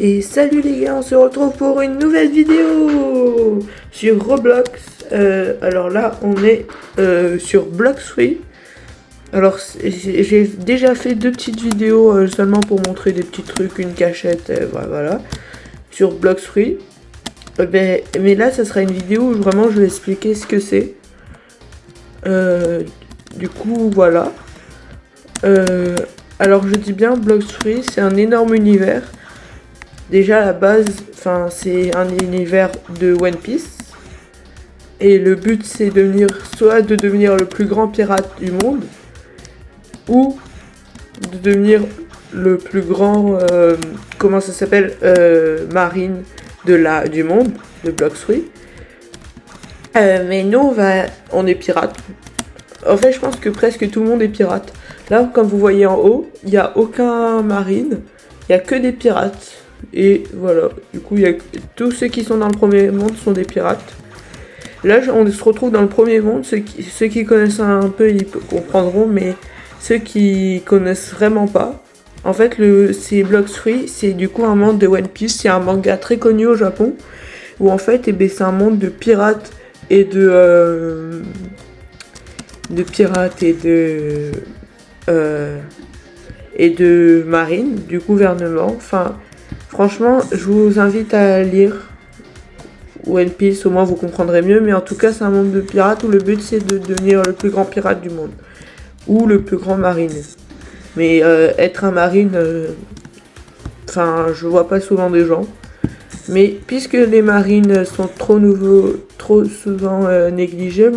Et salut les gars, on se retrouve pour une nouvelle vidéo sur Roblox. Alors là, on est sur Blox Free. Alors j'ai déjà fait deux petites vidéos seulement pour montrer des petits trucs, une cachette, voilà, sur Blox Free. Mais là, ça sera une vidéo où vraiment je vais expliquer ce que c'est. Du coup, voilà. Alors je dis bien Blox Free, c'est un énorme univers. Déjà à la base, c'est un univers de One Piece. Et le but c'est soit de devenir le plus grand pirate du monde, ou de devenir le plus grand, marine du monde, de Blox Free. Mais nous on est pirates. En fait je pense que presque tout le monde est pirate. Là comme vous voyez en haut, il n'y a aucun marine, il n'y a que des pirates. Et voilà, du coup, tous ceux qui sont dans le premier monde sont des pirates. Là, on se retrouve dans le premier monde. Ceux qui connaissent un peu, ils comprendront, mais ceux qui connaissent vraiment pas, en fait, c'est Blox Free, c'est du coup un monde de One Piece. C'est un manga très connu au Japon, où en fait, c'est un monde de pirates et de pirates et de marine, du gouvernement. Franchement, je vous invite à lire One Piece, au moins vous comprendrez mieux. Mais en tout cas, c'est un monde de pirates où le but c'est de devenir le plus grand pirate du monde. Ou le plus grand marine. Mais être un marine, je vois pas souvent des gens. Mais puisque les marines sont trop souvent négligées,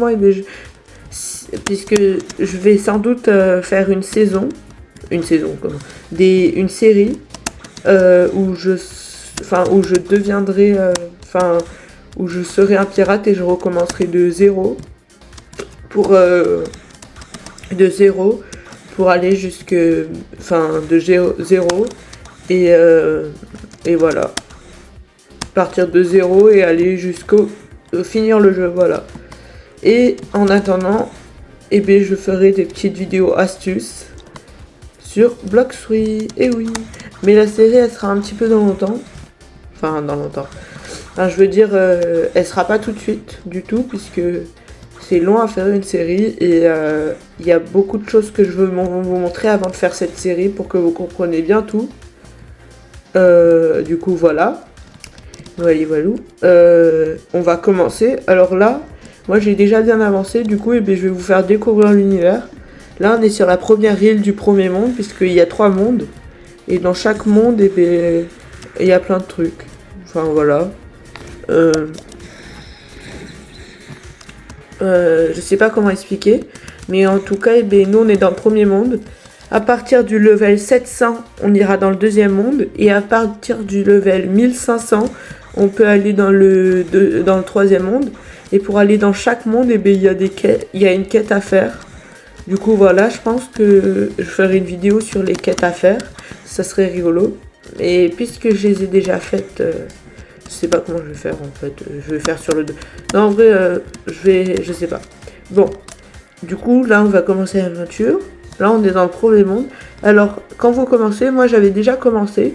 puisque je vais sans doute faire une série où je deviendrai, où je serai un pirate et je recommencerai de zéro pour aller zéro et voilà, partir de zéro et aller jusqu'au finir le jeu, voilà. Et en attendant, je ferai des petites vidéos astuces sur Blox Free, et oui. Mais la série, elle sera un petit peu dans longtemps. Je veux dire, elle sera pas tout de suite du tout, puisque c'est long à faire une série. Et il y a beaucoup de choses que je veux vous montrer avant de faire cette série, pour que vous compreniez bien tout. Du coup, voilà. On va commencer. Alors là, moi j'ai déjà bien avancé. Du coup, je vais vous faire découvrir l'univers. Là, on est sur la première île du premier monde, puisqu'il y a 3 mondes. Et dans chaque monde, il y a plein de trucs. Voilà. Je sais pas comment expliquer. Mais en tout cas, nous, on est dans le premier monde. À partir du level 700, on ira dans le deuxième monde. Et à partir du level 1500, on peut aller dans le troisième monde. Et pour aller dans chaque monde, il y a une quête à faire. Du coup, voilà, je pense que je ferai une vidéo sur les quêtes à faire. Ça serait rigolo. Et puisque je les ai déjà faites, je sais pas comment je vais faire en fait. Je vais faire sur le 2. Non, en vrai, je sais pas. Bon, du coup, là, on va commencer l'aventure. Là, on est dans le premier monde. Alors, quand vous commencez, moi, j'avais déjà commencé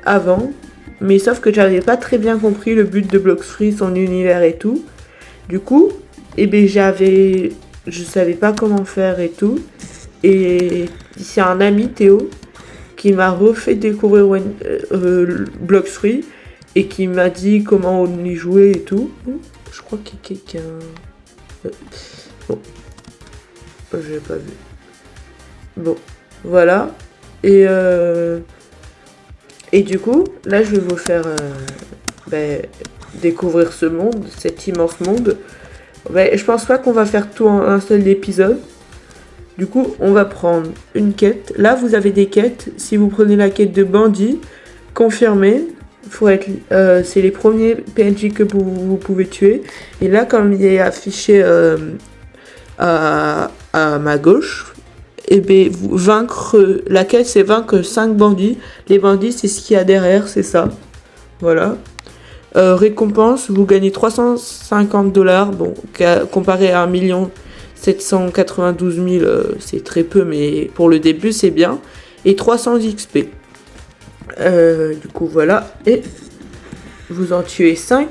avant. Mais sauf que j'avais pas très bien compris le but de Blox Free, son univers et tout. Du coup, je savais pas comment faire et tout. Et c'est un ami, Théo, qui m'a refait découvrir Blox Free et qui m'a dit comment on y jouait et tout. Je crois qu'il y a quelqu'un. Bon. Je l'ai pas vu. Bon. Voilà. Et du coup, là, je vais vous faire découvrir ce monde, cet immense monde. Je pense pas qu'on va faire tout en un seul épisode. Du coup, on va prendre une quête. Là, vous avez des quêtes. Si vous prenez la quête de bandit, confirmé, c'est les premiers PNJ que vous pouvez tuer. Et là, comme il est affiché à ma gauche, la quête, c'est vaincre 5 bandits. Les bandits, c'est ce qu'il y a derrière, c'est ça. Voilà. Récompense, vous gagnez 350 $. Bon, comparé à 1 792 000, c'est très peu, mais pour le début, c'est bien. Et 300 XP. Du coup, voilà. Et vous en tuez 5.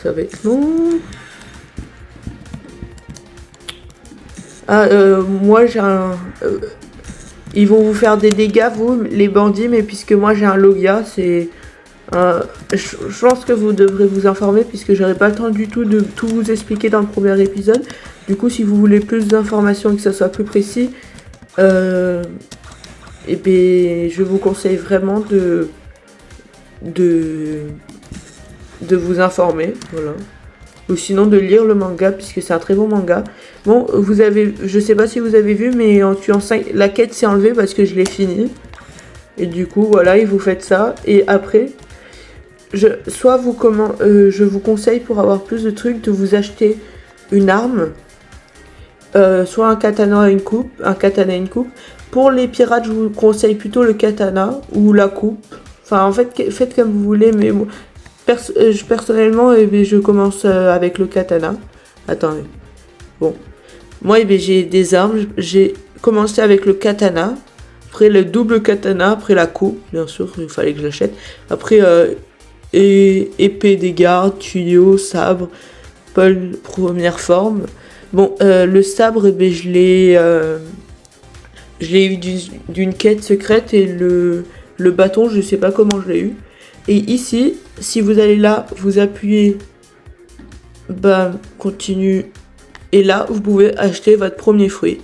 Ça va être long. Ah, moi j'ai un... ils vont vous faire des dégâts, vous, les bandits, mais puisque moi j'ai un Logia, c'est... je pense que vous devrez vous informer, puisque j'aurai pas le temps du tout de tout vous expliquer dans le premier épisode. Du coup, si vous voulez plus d'informations et que ça soit plus précis, et bien, je vous conseille vraiment de vous informer, voilà. Ou sinon de lire le manga, puisque c'est un très bon manga. Bon, vous avez, je sais pas si vous avez vu, mais en tuant 5, la quête s'est enlevée parce que je l'ai fini. Et du coup, voilà, et vous faites ça. Et après, je vous conseille pour avoir plus de trucs de vous acheter une arme, soit un katana et une coupe, Pour les pirates, je vous conseille plutôt le katana ou la coupe. Enfin, en fait, faites comme vous voulez, mais bon, personnellement, je commence avec le katana. Attendez. Bon. Moi, j'ai des armes. J'ai commencé avec le katana. Après, le double katana. Après, la coupe. Bien sûr, il fallait que je l'achète. Après, épée des gardes, tuyau, sabre. Première forme. Bon, le sabre, je l'ai eu d'une quête secrète. Et le bâton, je sais pas comment je l'ai eu. Et ici, si vous allez là, vous appuyez, continue. Et là, vous pouvez acheter votre premier fruit.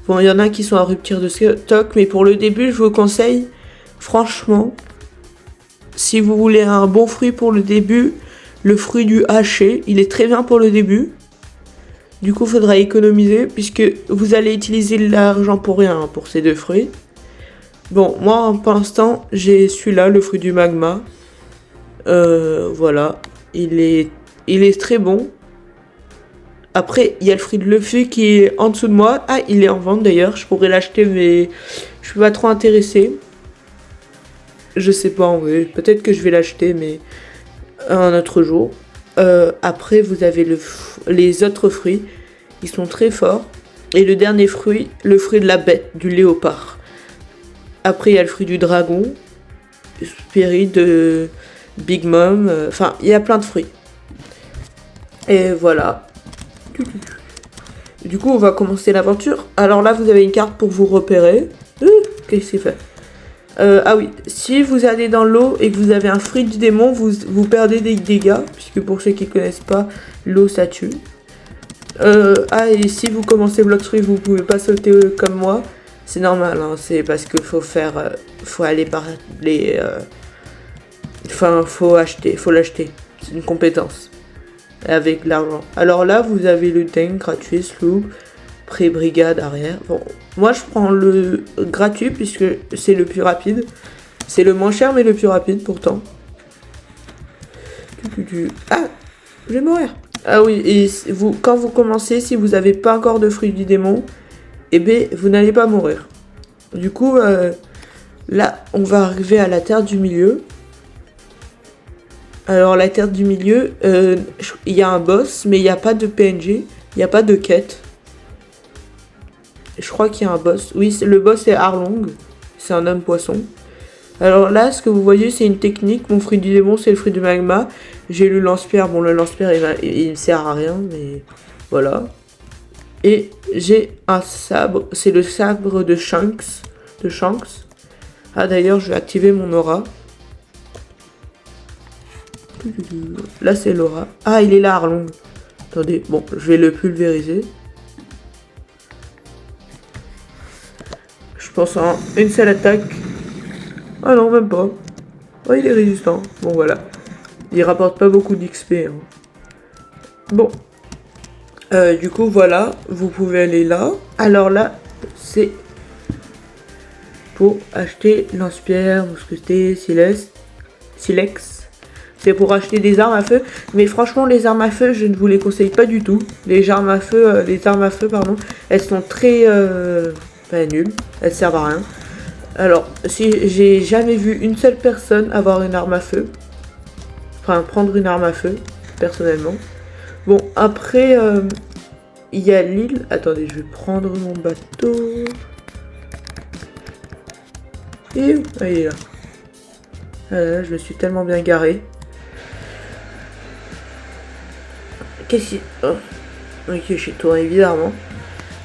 Bon, il y en a qui sont à rupture de stock, mais pour le début, je vous conseille, franchement, si vous voulez un bon fruit pour le début, le fruit du haché, il est très bien pour le début. Du coup, il faudra économiser, puisque vous allez utiliser l'argent pour rien, pour ces 2 fruits. Bon, moi, pour l'instant, j'ai celui-là, le fruit du magma. Voilà. Il est très bon. Après, il y a le fruit de Luffy qui est en dessous de moi. Ah, il est en vente d'ailleurs. Je pourrais l'acheter, mais je suis pas trop intéressé. Je sais pas en vrai. Peut-être que je vais l'acheter, mais un autre jour. Après, vous avez les autres fruits. Ils sont très forts. Et le dernier fruit, le fruit de la bête, du léopard. Après, il y a le fruit du dragon. Spirit de Big Mom. Enfin, il y a plein de fruits. Et voilà. Du coup, on va commencer l'aventure. Alors là, vous avez une carte pour vous repérer. Qu'est-ce qu'il fait ? Ah oui, si vous allez dans l'eau et que vous avez un fruit du démon, vous perdez des dégâts. Puisque pour ceux qui ne connaissent pas, l'eau, ça tue. Et si vous commencez Blox Fruit, vous pouvez pas sauter comme moi. C'est normal, hein, c'est parce qu'il faut faire... faut aller par les... Enfin, faut l'acheter. C'est une compétence. Avec l'argent. Alors là, vous avez le tank gratuit, sloop, pré-brigade arrière. Bon, moi je prends le gratuit puisque c'est le plus rapide. C'est le moins cher mais le plus rapide pourtant. Ah, je vais mourir. Ah oui, et quand vous commencez, si vous n'avez pas encore de fruit du démon, vous n'allez pas mourir. Du coup, là, on va arriver à la terre du milieu. Alors la terre du milieu, il y a un boss, mais il n'y a pas de PNG, il n'y a pas de quête. Je crois qu'il y a un boss. Oui, le boss c'est Arlong, c'est un homme poisson. Alors là, ce que vous voyez, c'est une technique. Mon fruit du démon, c'est le fruit du magma. J'ai le lance-pierre. Bon, le lance-pierre, il ne sert à rien, mais voilà. Et j'ai un sabre, c'est le sabre de Shanks. Ah d'ailleurs, je vais activer mon aura. Là c'est l'aura. Ah, il est là, Arlong. Attendez, bon, je vais le pulvériser. Je pense en une seule attaque. Ah non, même pas. Oh, il est résistant. Bon, voilà. Il rapporte pas beaucoup d'XP. Hein. Bon. Du coup, voilà. Vous pouvez aller là. Alors là, c'est pour acheter lance-pierre, mousqueté, silex. C'est pour acheter des armes à feu. Mais franchement, les armes à feu, je ne vous les conseille pas du tout. Les armes à feu, elles sont très nulles. Elles servent à rien. Alors, si j'ai jamais vu une seule personne avoir une arme à feu. Enfin, prendre une arme à feu, personnellement. Bon, après, il y a l'île. Attendez, je vais prendre mon bateau. Et ah, il est là. Ah là, je me suis tellement bien garé. Qu'est-ce qu'il... Oh. Ok, chez toi, évidemment.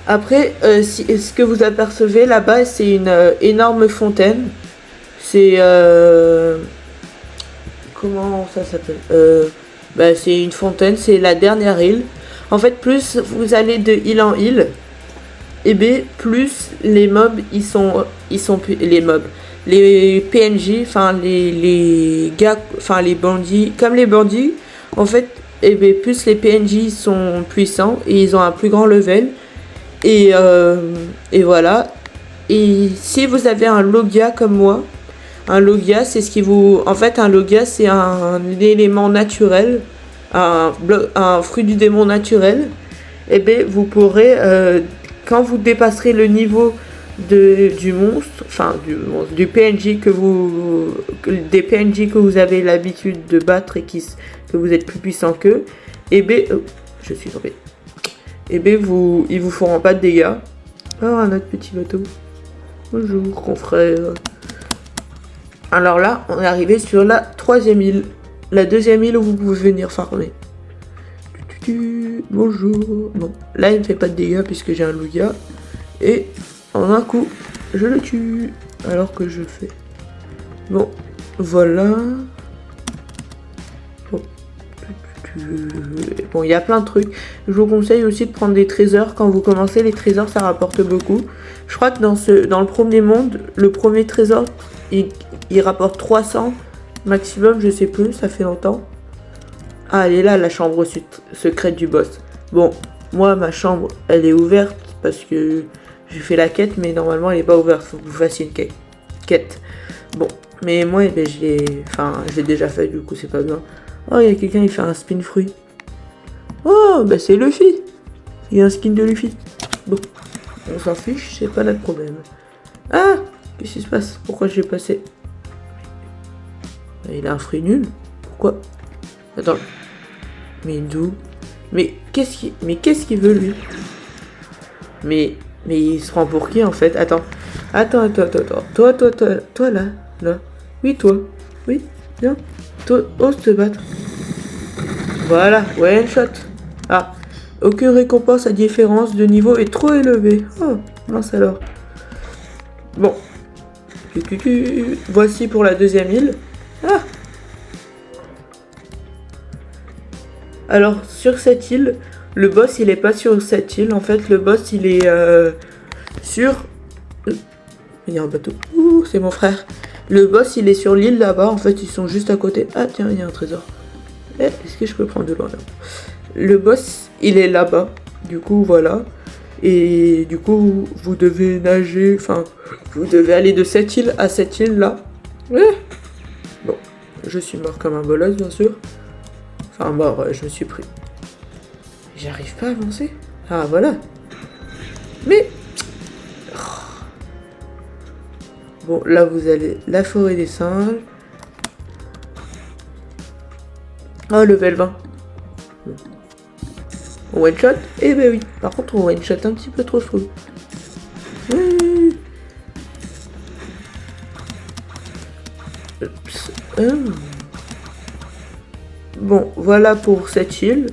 Après, ce que vous apercevez là-bas, c'est une énorme fontaine. C'est... comment ça s'appelle c'est une fontaine, c'est la dernière île. En fait, plus vous allez de île en île, et bien, plus les mobs, ils sont les mobs. Les PNJ, enfin les gars, enfin les bandits, comme les bandits, en fait, et bien, plus les PNJ sont puissants et ils ont un plus grand level. Et voilà. Et si vous avez un Logia comme moi, un Logia, c'est ce qui vous... En fait, un Logia, c'est un élément naturel, un fruit du démon naturel. Et bien, vous pourrez, quand vous dépasserez le niveau du monstre, enfin du PNJ des PNJ que vous avez l'habitude de battre et que vous êtes plus puissant qu'eux, et bien, je suis tombée. Et bien, ils vous feront pas de dégâts. Ah, un autre petit bateau. Bonjour, confrère. Alors là, on est arrivé sur la 3e île. La 2e île où vous pouvez venir farmer. Bonjour. Bon, là, il ne fait pas de dégâts puisque j'ai un Logia. Et en un coup, je le tue. Alors que je fais. Bon, voilà. Bon, il y a plein de trucs. Je vous conseille aussi de prendre des trésors. Quand vous commencez, les trésors, ça rapporte beaucoup. Je crois que dans le premier monde, le premier trésor, il rapporte 300 maximum, je sais plus, ça fait longtemps. Ah, elle est là, la chambre secrète du boss. Bon, moi, ma chambre, elle est ouverte parce que j'ai fait la quête, mais normalement, elle est pas ouverte. Faut que vous fassiez une quête. Bon, mais moi, je l'ai déjà fait, du coup, c'est pas bien. Oh, il y a quelqu'un, il fait un spin fruit. Oh, c'est Luffy. Il y a un skin de Luffy. Bon, on s'en fiche, c'est pas notre problème. Ah, qu'est-ce qui se passe? Pourquoi j'ai passé? Il a un fruit nul. Pourquoi? Attends. Mais d'où? Mais qu'est-ce qu'il veut, lui? Mais il se prend pour qui, en fait? Attends. Toi, là. Oui, toi. Oui, viens. Toi, ose te battre. Voilà, one shot. Ah, aucune récompense à différence de niveau est trop élevée. Oh, mince alors. Bon. Voici pour la 2e île. Ah. Alors, sur cette île, le boss, il est pas sur cette île. En fait, le boss, il est sur... Il y a un bateau. Ouh, c'est mon frère. Le boss, il est sur l'île là-bas. En fait, ils sont juste à côté. Ah, tiens, il y a un trésor. Est-ce que je peux prendre de l'eau là? Le boss, il est là-bas. Du coup, voilà. Et du coup, vous devez nager. Enfin, vous devez aller de cette île à cette île là. Bon, je suis mort comme un bolos, bien sûr. Enfin, mort, je me suis pris. J'arrive pas à avancer. Ah, voilà. Mais... Bon, là, vous allez la forêt des singes. Oh, level 20. On one shot? Eh ben oui. Par contre, on one shot un petit peu trop, je trouve. Bon, voilà pour cette île.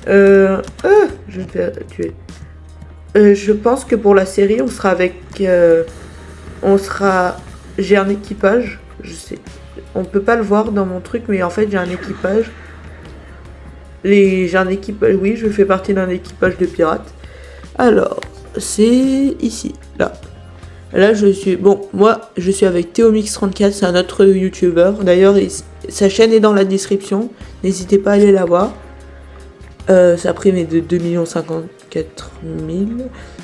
Je vais faire tuer. Je pense que pour la série, on sera avec... J'ai un équipage. Je sais. On peut pas le voir dans mon truc, mais en fait, j'ai un équipage. J'ai un équipage... Oui, je fais partie d'un équipage de pirates. Alors, c'est ici, là. Là, je suis... Bon, moi, je suis avec Théomix34, c'est un autre YouTuber. D'ailleurs, sa chaîne est dans la description. N'hésitez pas à aller la voir. Sa prime est de 2 054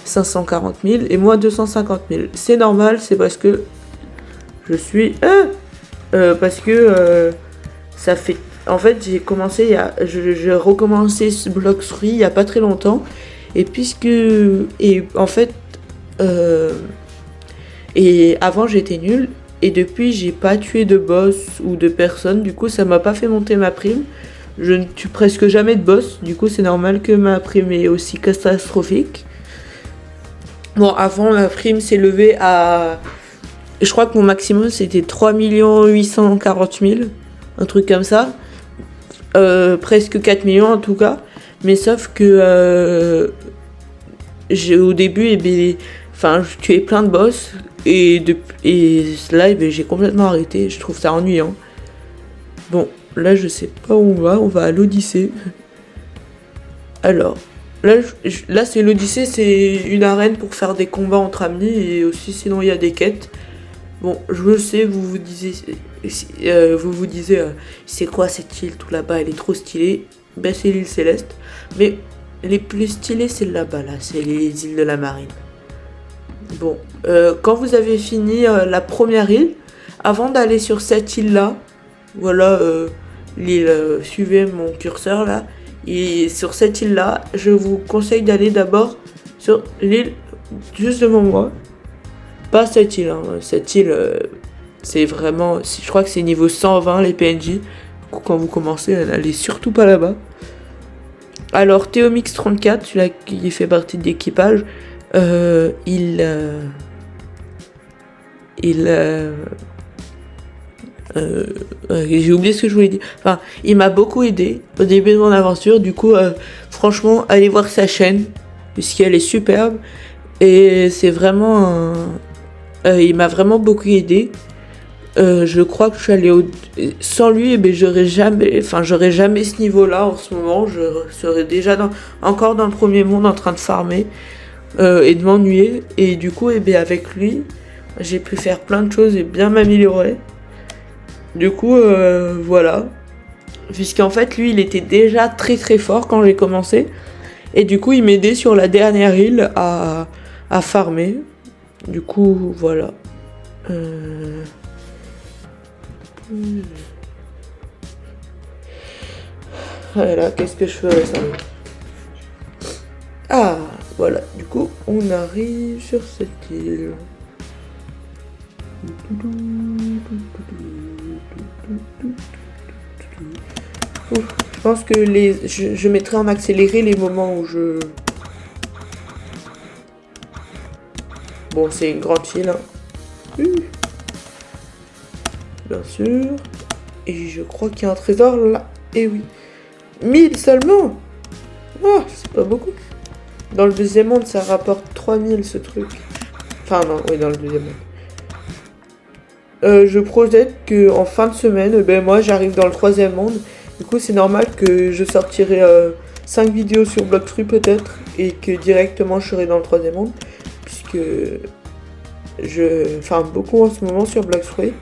540 000 et moi 250 000. C'est normal, c'est parce que je suis... parce que ça fait... En fait, j'ai commencé... J'ai recommencé ce Blox Fruit il n'y a pas très longtemps. Et puisque... Et en fait... Et avant, j'étais nulle. Et depuis, j'ai pas tué de boss ou de personne. Du coup, ça m'a pas fait monter ma prime. je ne tue presque jamais de boss. Du coup, c'est normal que ma prime est aussi catastrophique. Bon, avant, ma prime s'est levée à... Je crois que mon maximum, c'était 3 840 000. Un truc comme ça. Presque 4 millions, en tout cas. Mais sauf que... au début, je tuais plein de boss. Et là, j'ai complètement arrêté. Je trouve ça ennuyant. Bon, là, je sais pas où on va à l'Odyssée. Alors... Là c'est l'Odyssée, c'est une arène pour faire des combats entre amis et aussi sinon il y a des quêtes. Bon, je sais, vous vous disiez, c'est quoi cette île tout là-bas, elle est trop stylée. Ben c'est l'île Céleste, mais les plus stylées c'est là-bas, là, c'est les îles de la Marine. Bon, quand vous avez fini la première île, avant d'aller sur cette île-là, voilà l'île, suivez mon curseur là. Et sur cette île-là, je vous conseille d'aller d'abord sur l'île juste devant moi. Pas cette île, hein. Cette île, c'est vraiment... Je crois que c'est niveau 120 les PNJ. Du coup, quand vous commencez, n'allez surtout pas là-bas. Alors, Théomix34, celui-là qui fait partie de l'équipage, j'ai oublié ce que je voulais dire. Enfin, il m'a beaucoup aidé au début de mon aventure. Du coup, franchement, allez voir sa chaîne puisqu'elle est superbe et c'est vraiment il m'a vraiment beaucoup aidé. Je crois que je suis allée sans lui, j'aurais jamais ce niveau-là en ce moment. Je serais déjà encore dans le premier monde en train de farmer et de m'ennuyer. Et du coup, avec lui, j'ai pu faire plein de choses et bien m'améliorer. Du coup, voilà. Puisqu'en fait, lui, il était déjà très très fort quand j'ai commencé. Et du coup, il m'aidait sur la dernière île à farmer. Du coup, voilà. Voilà, qu'est-ce que je ferais ça? Ah, voilà. Du coup, on arrive sur cette île. Je pense que je mettrai en accéléré les moments où je... Bon, c'est une grande file, hein. Bien sûr. Et je crois qu'il y a un trésor là. Et oui. 1000 seulement. Oh, c'est pas beaucoup. Dans le deuxième monde, ça rapporte 3000 ce truc. Enfin non, oui, dans le deuxième monde. Je projette que en fin de semaine, moi j'arrive dans le troisième monde. Du coup, c'est normal que je sortirai 5 vidéos sur Bloxfruit peut-être et que directement je serai dans le troisième monde, puisque je farme beaucoup en ce moment sur Bloxfruit.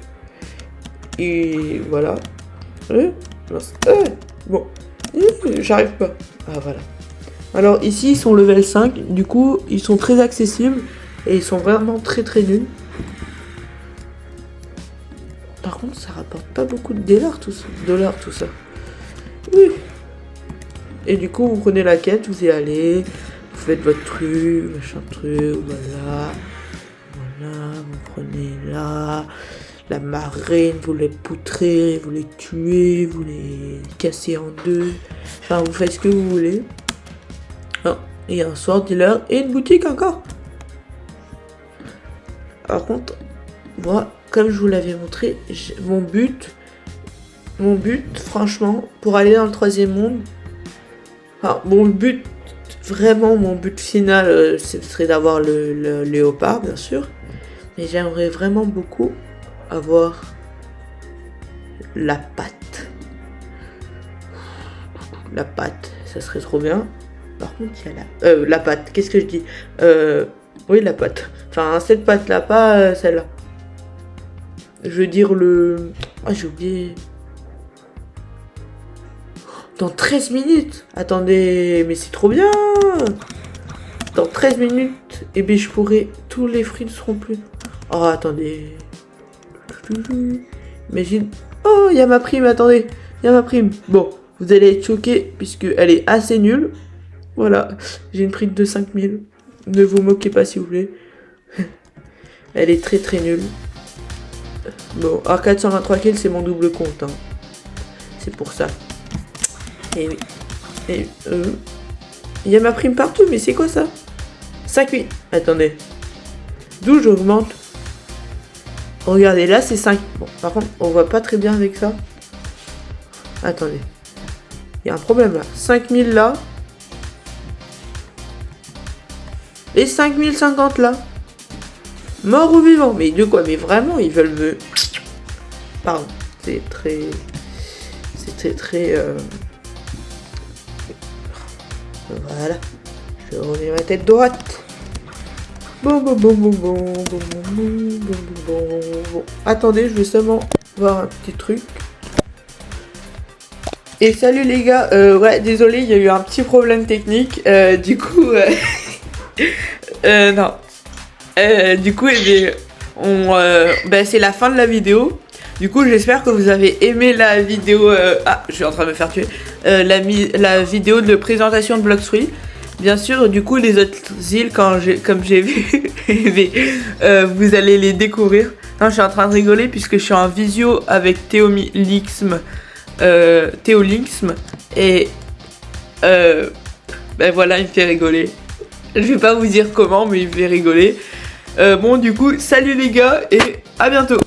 Et voilà. Bon, j'arrive pas. Ah voilà. Alors ici ils sont level 5, du coup ils sont très accessibles et ils sont vraiment très très nuls. Par contre, ça rapporte pas beaucoup de dollars tout ça. Oui. Et du coup, vous prenez la quête, vous y allez, vous faites votre truc, machin truc, voilà. Voilà, vous prenez là, la marine, vous les poutrez, vous les tuez, vous les cassez en deux. Enfin, vous faites ce que vous voulez. Ah, et un sword dealer et une boutique encore. Par contre, moi, comme je vous l'avais montré, mon but, franchement, pour aller dans le troisième monde, enfin, mon but final, ce serait d'avoir le léopard, bien sûr, mais j'aimerais vraiment beaucoup avoir la patte. La patte, ça serait trop bien. Par contre, il y a la patte, qu'est-ce que je dis? Oui, la patte. Enfin, cette patte-là, pas celle-là. Je veux dire le... Ah, j'ai oublié. Dans 13 minutes. Attendez, mais c'est trop bien. Dans 13 minutes, je pourrai... Tous les fruits ne seront plus... Oh, attendez. Imagine... Oh, il y a ma prime, attendez. Il y a ma prime. Bon, vous allez être choqués, puisqu'elle est assez nulle. Voilà, j'ai une prime de 5000. Ne vous moquez pas, s'il vous plaît. Elle est très très nulle. Bon, 423 kills, c'est mon double compte. Hein. C'est pour ça. Et oui. Il y a ma prime partout, mais c'est quoi ça? 5 000. Attendez. D'où j'augmente? Regardez, là c'est 5. Bon, par contre, on voit pas très bien avec ça. Attendez. Il y a un problème là. 5 000 là. Et 5 050 là. Mort ou vivant? Mais de quoi? Mais vraiment, ils veulent me... Pardon. C'est très... Voilà. Je remets ma tête droite. Bon. Attendez, je vais seulement voir un petit truc. Et salut les gars, ouais, désolé, il y a eu un petit problème technique. Du coup, non. Du coup, eh bien, c'est la fin de la vidéo. Du coup, j'espère que vous avez aimé la vidéo. Je suis en train de me faire tuer. La vidéo de présentation de Blox Fruits. Bien sûr, du coup, les autres îles, comme j'ai vu, vous allez les découvrir. Non, je suis en train de rigoler puisque je suis en visio avec Théolinxm. Et ben voilà, il me fait rigoler. Je vais pas vous dire comment, mais il me fait rigoler. Bon, du coup, salut les gars et à bientôt.